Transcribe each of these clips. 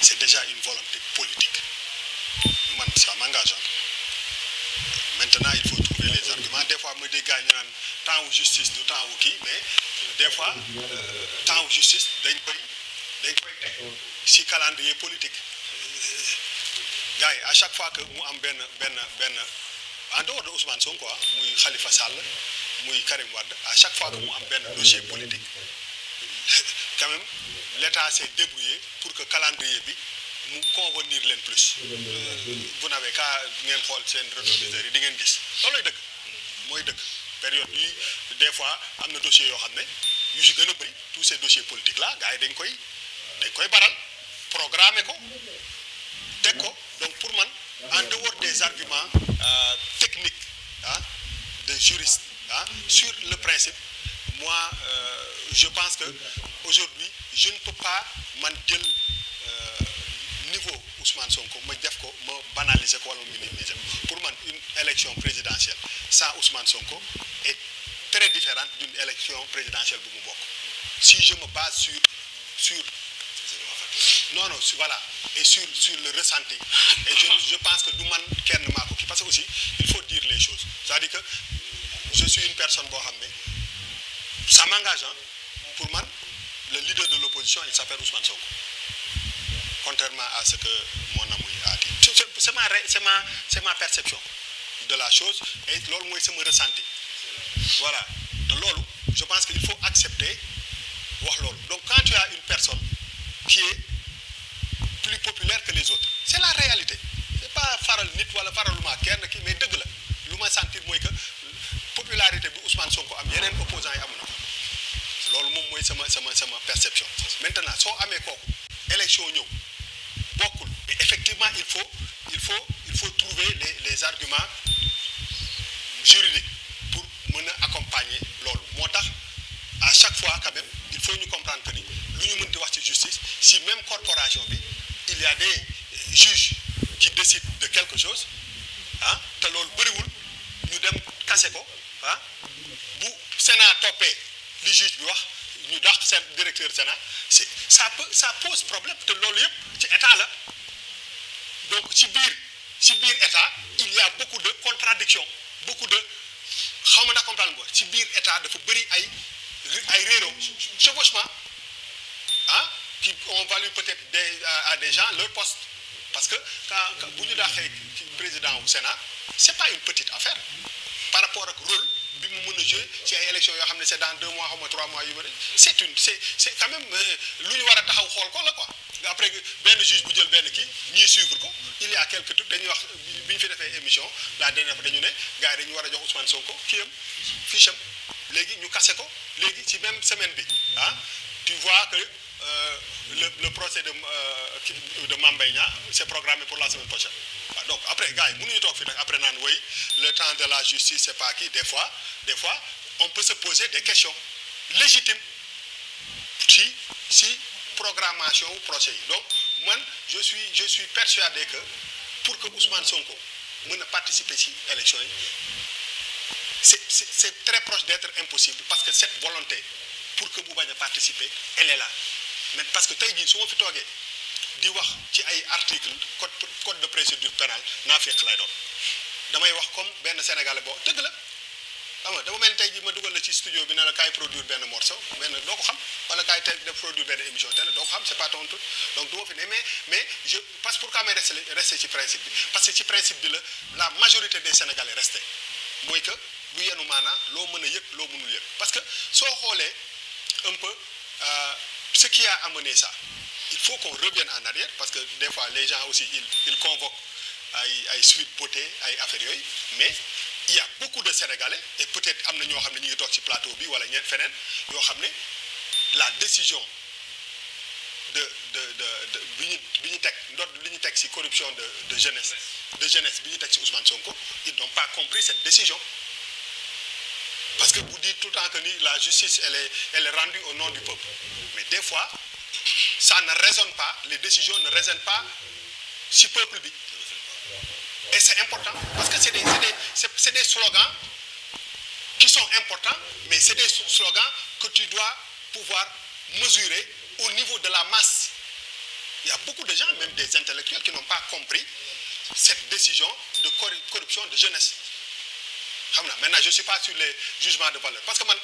c'est déjà une volonté politique. Man, ça m'engage. Maintenant, il faut trouver les arguments. Des fois, me des gars, temps ou justice, du temps ou qui, mais des fois, temps ou justice, d'un si calendrier politique. Gars, à chaque fois que nous avons en dehors de Ousmane Sonko, muy Khalifa Sall, muy Karim Wade, à chaque fois que nous avons un dossier politique, quand même, l'État s'est débrouillé pour que le calendrier nous convenir len plus. Vous n'avez qu'à ngeen xol sen rétroviseur yi di ngeen gis lolay deug moy deug période bi des fois amna dossier yo xamné yu ci gëna bari tous ces dossiers politiques là gaay dañ koy baral programmer ko tek ko donc pour man en dehors des arguments techniques de juristes sur le principe moi je pense que aujourd'hui je ne peux pas man jël niveau Ousmane Sonko ma def ko ma banaliser ko wala minimiser pour man une élection présidentielle sans Ousmane Sonko est très différente d'une élection présidentielle bu mu bokk si je me base sur non voilà et sur le ressenti et je pense que du man kenn mako ki parce que aussi il faut dire les choses c'est-à-dire que je suis une personne bo xamné ça m'engage pour man le leader de l'opposition il s'appelle Ousmane Sonko. Contrairement à ce que mon ami a dit. C'est ma perception de la chose et c'est mon ressenti. Voilà. Donc, je pense qu'il faut accepter. Donc quand tu as une personne qui est plus populaire que les autres, c'est la réalité. C'est pas faral nit wala faraluma kenn ki mais deug la luma sentir moy que popularité bi Ousmane Sonko am yenen opposants yi amuna ko. Lolu mom moy sama perception. Maintenant so amé koku élection ñew beaucoup. Mais effectivement, il faut trouver les arguments juridiques pour accompagner l'autre. À chaque fois, quand même, il faut nous comprendre que l'Union de justice, si même corporation, il y a des juges qui décident de quelque chose, nous devons casser quoi, bu Sénat topé, le juge nous le directeur Sénat, ça pose problème de l'olive, c'est état là. Donc, si bir état, il y a beaucoup de contradictions, beaucoup de si bir état, il faut bari ay chevauchement, qui ont valu peut-être à des gens leur poste. Parce que quand vous êtes président au Sénat, ce n'est pas une petite affaire par rapport au rôle. Si l'élection c'est dans 2 mois ou 3 mois, c'est quand même l'union va taxaw xol ko la quoi. Après ben juge bu jël ben ki ñi suivre ko il y a quelques trucs dañuy wax biñ fi défé émission la dernière fois dañu né gaay dañu wara jox Ousmane Sonko kiyam ficham légui ñu cassé ko légui ci même semaine bi tu vois que le procès de Mambay Niang c'est programmé pour la semaine prochaine. Donc après gars mënu ñu tok fi nak après nan way le temps de la justice c'est pas qui des fois on peut se poser des questions légitimes si programmation ou procès. Donc moi je suis persuadé que pour que Ousmane Sonko puisse participer à l'élection, c'est très proche d'être impossible parce que cette volonté pour que vous puissiez participer, elle est là. Mais parce que tey jii su ma fi toogee di wax ci ay article code de procédure pénale naa fekk lay doon damay wax comme benn Sénégalais boo dëgg la xam nga dama mel ni tey jii ma dugal la ci studio bi ne la kaay produire benn morceau benn doo ko xam wala kaay def produire benn émission télé doo ko xam c'est pas ton truc donc du ma fi ne mais je parce que pourquoi may resté ci principe bi parce que ci principe bi la majorité des Sénégalais resté mooy que bu yenu maanaa loo mën a yëg loo mënul yëg parce que soo xoolee un peu ce qui a amené ça, il faut qu'on revienne en arrière parce que des fois les gens aussi ils convoquent ay suite beauté ay affaires yooyu mais il y a beaucoup de Sénégalais et peut-être am na ñoo xam ne ñu ngi toog ci plateau bi wala ñeent feneen yoo xam ne la décision de bi ñu teg ndodd li ñu teg ci corruption de jeunesse bi ñu teg ci Ousmane Sonko ils n'ont pas compris cette décision. Parce que vous dites tout le temps que la justice, elle est rendue au nom du peuple. Mais des fois, ça ne résonne pas, les décisions ne résonnent pas si le peuple vit. Et c'est important, parce que c'est des slogans qui sont importants, mais c'est des slogans que tu dois pouvoir mesurer au niveau de la masse Il y a beaucoup de gens, même des intellectuels, qui n'ont pas compris cette décision de corruption de jeunesse. Maintenant, je ne suis pas sur les jugements de valeur. Parce que man,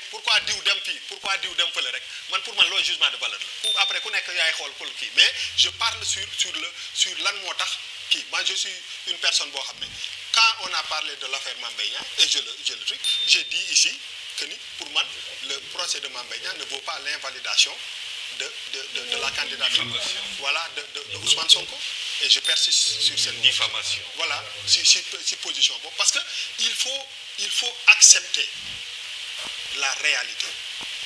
pourquoi diw dem fii, pourquoi diw dem fële rek, man pour man loolu jugement de valeur la. Après, ku nekk yaay xool pour kii. Mais je parle sur lan moo tax kii. Moi, je suis une personne boo xam ne quand on a parlé de l'affaire Mame Mbaye Niang, et je le truc, j'ai dit ici que ni pour man, le procès de Mame Mbaye Niang ne vaut pas l'invalidation de la candidature, voilà, de Ousmane Sonko. Et je persiste sur cette diffamation. Voilà, si position. Bon, parce que il faut accepter la réalité.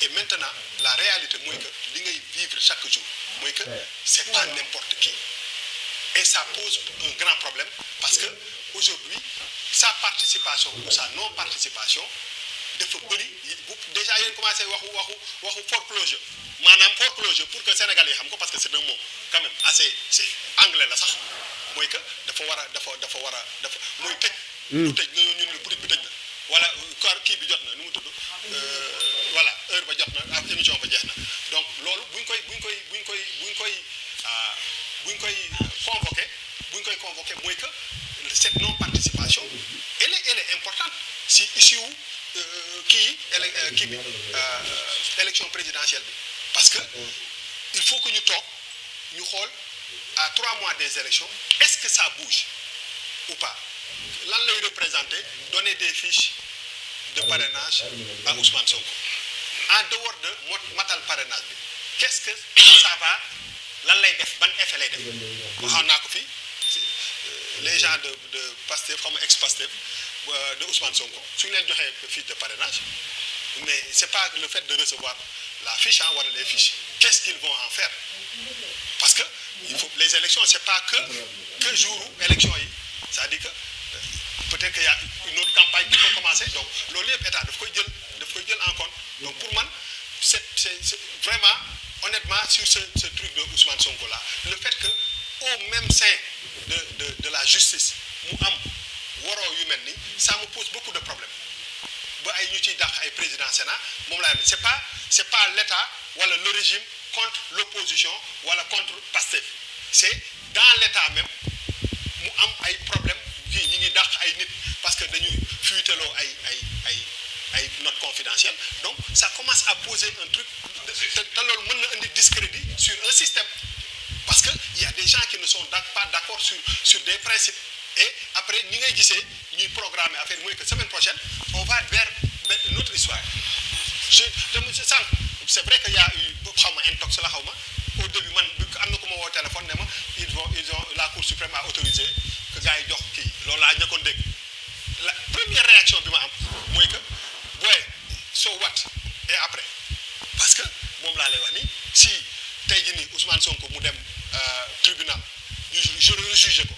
Et maintenant, la réalité, moi que li ngay vivre chaque jour, moi que c'est pas n'importe qui. Et ça pose un grand problème parce que aujourd'hui, sa participation ou sa non-participation dafa bëri déjà yéen commencé waxu foreclosure maanaam foreclosure pour que Sénégalais yi xam ko parce que c'est un mot quand même assez c'est anglais la sax mooy que dafa mooy tëj. lu tëj ñu ne boutique bi tëj na wala kii bi jot na nu mu tudd voilà heure ba jot na ak émission ba jeex na donc loolu buñ koy mooy que cette non participation elle est importante si issue élection présidentielle bi parce que il faut que ñu toog ñu xool à 3 mois des élections est-ce que ça bouge ou pas lan lay représenter donner des fiches de parrainage à Ousmane Sonko en dehors de matal parrainage bi qu'est-ce que ça va lan lay def ban effet lay def waxoon naa ko fii les gens de Pastef comme ex-Pastef de Ousmane Sonko su ñu leen joxee fiche de parrainage mais c'est pas le fait de recevoir la fiche wala les fiches qu'est-ce qu'ils vont en faire parce que les élections c'est pas que jour élection yi c'est-à-dire que peut-être qu'il y a une autre campagne qui peut commencer donc loolu yëpp état daf koy jël en compte donc pour man c'est vraiment honnêtement sur ce truc de Ousmane Sonko là le fait que au même sein de la justice mu am waroo yu mel ni ça me pose beaucoup de problèmes ba ay ñu ciy dàq ay président Sénat moom laa ne c'est pas l'État wala le régime contre l'opposition wala contre Pastef c'est dans l'État même mu am ay problèmes ñi ngi dàq ay nit parce que dañuy fuiteloo ay notes confidentielles donc ça commence à poser un truc te loolu mën na indi discrédit sur un système parce que il y a des gens qui ne sont pas d'accord sur des principes et après ni ngay gisee ñuy programmer affaire mooy que semaine prochaine on va vers une autre histoire c'est vrai que y a eu xaw ma intox la xaw ma au début man am na ku ma woo téléphone ne ma ils ont la Cour suprême a autorisé que gars yi jox kii loolu laa ñëkkoon dégg la première réaction bi ma am mooy que booy so what et après parce que moom laa lay wax ni si tey jii nii Ousmane Sonko mu dem tribunal je juge ko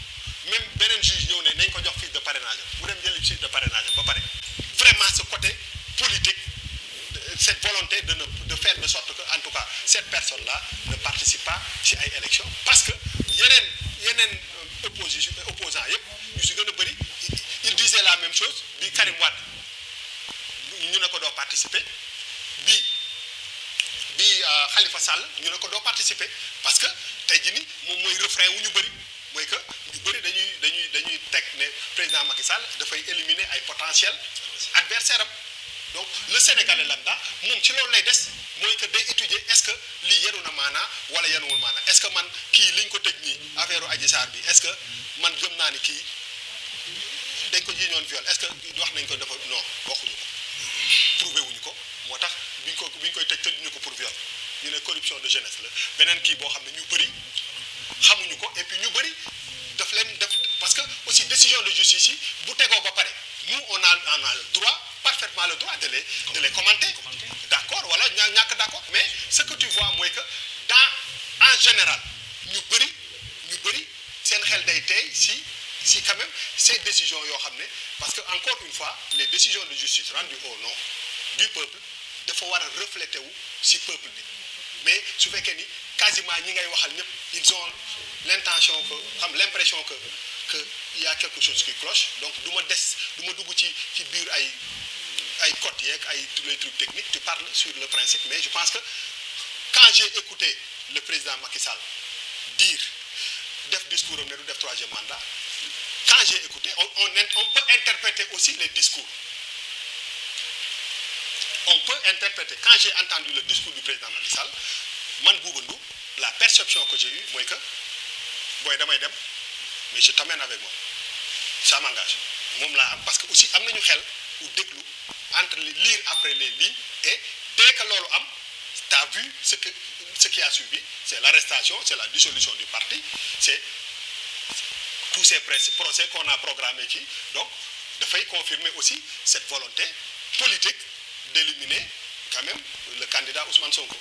même beneen juge ñëw ne nañ ko jox fiche de parrainage mu dem jëli fiche de parrainage ba pare vraiment ce côté politique cette volonté de faire de sorte que en tout cas cette personne là ne participe pas ci ay élections parce que yeneen opposants yëpp ñu si gën a bëri il disait la même chose bi Karim Wade ñu ne ko doo participer bi Khalifa Sall ñu ne ko doo participer parce que tey jii ni moom mooy refrain wu ñu bëri mooy que ñu bëri dañuy teg ne président Macky Sall dafay éliminer ay potentiels adversaires am donc le Sénégalais lambda moom ci loolu lay des mooy que day étudier est-ce que lii yenu na maanaa wala yenuwul maanaa est-ce que man kii liñ ko tëj nii affaire Adji Sarr bi est-ce que man gëm naa ni kii dañ ko jiiñoon viol est-ce que wax nañ ko dafa non waxuñu ko prouvé wuñu ko moo tax biñ koy tëjuñu ko pour viol ñu ne corruption de jeunesse la beneen kii boo xam ne ñu bëri xamuñu ko et puis ñu bëri daf parce que aussi décision de justice yi bu tegoo ba pare nous on a le droit parfaitement le droit de les commenter d'accord wala ñàkk d'accord mais ce que tu vois mooy que en général ñu bëri seen xel day tey si quand même ces décisions yoo xam ne parce que encore une fois les décisions de justice rendues au nom du peuple dafa war a refléter wu si peuple bi mais su fekkee ni quasiment ñi ngay waxal ñëpp ils ont l'impression que il y a quelque chose qui cloche donc du ma dugg ci biir ay cotes yeeg tous les trucs techniques tu parles sur le principe mais je pense que quand j'ai écouté le président Macky Sall dire def discours am ne du def troisième mandat quand j'ai écouté on peut interpréter aussi les discours. On peut interpréter. Quand j'ai entendu le discours du président Macky Sall, man Bouba Ndour, la perception que j'ai eue, moi que, boy damay dem, mais je t'amène avec moi. Ça m'engage. Parce que aussi, am nañu xel ou déglu entre les lire après les lignes et dès que lolu am, tu as vu ce qui a suivi, c'est l'arrestation, c'est la dissolution du parti, c'est tous ces procès qu'on a programmés qui, donc, de faire confirmer aussi cette volonté politique d'éliminer quand même le candidat Ousmane Sonko.